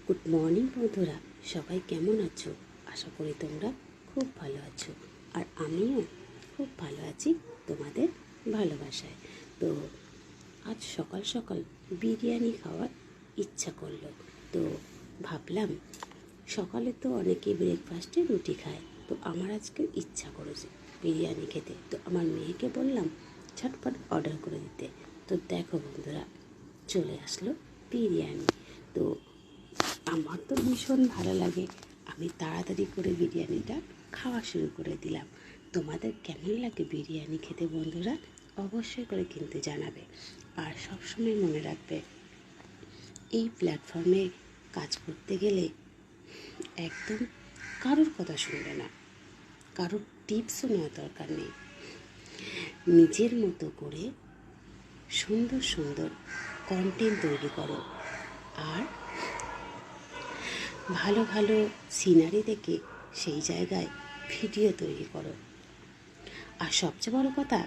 Good morning বন্ধুরা, সবাই কেমন আছো? আশা করি তোমরা খুব ভালো আছো, আর আমিও খুব ভালো আছি তোমাদের ভালোবাসায়। তো আজ সকাল সকাল বিরিয়ানি খাওয়ার ইচ্ছা করলো, তো ভাবলাম সকালে তো অনেকেই ব্রেকফাস্টে রুটি খায়, তো আমার আজকে ইচ্ছা করেছে বিরিয়ানি খেতে। তো আমার মেয়েকে বললাম ঝটপট অর্ডার করে দিতে। তো দেখো বন্ধুরা, চলে আসলো বিরিয়ানি। তো আমার তো ভীষণ ভালো লাগে, আমি তাড়াতাড়ি করে বিরিয়ানিটা খাওয়া শুরু করে দিলাম। তোমাদের কেমন লাগে বিরিয়ানি খেতে বন্ধুরা? অবশ্যই করে কিন্তু জানাবে। আর সবসময় মনে রাখবে, এই প্ল্যাটফর্মে কাজ করতে গেলে একদম কারোর কথা শুনবে না, কারোর টিপসও নেওয়ার দরকার নেই। নিজের মতো করে সুন্দর সুন্দর কন্টেন্ট তৈরি করো, আর ভালো ভালো সিনারি দেখে সেই জায়গায় ভিডিও তৈরি করো। আর সবচেয়ে বড় কথা,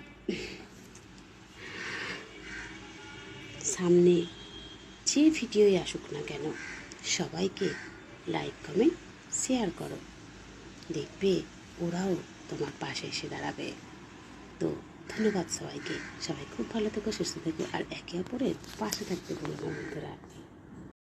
সামনে যে ভিডিওই আসুক না কেন, সবাইকে লাইক কমেন্ট শেয়ার করো, দেখবে ওরাও তোমার পাশে এসে দাঁড়াবে। তো ধন্যবাদ সবাইকে। সবাই খুব ভালো থেকো, সুস্থ থেকো, আর একে অপরের পাশে থাকতে বলো না বন্ধুরা।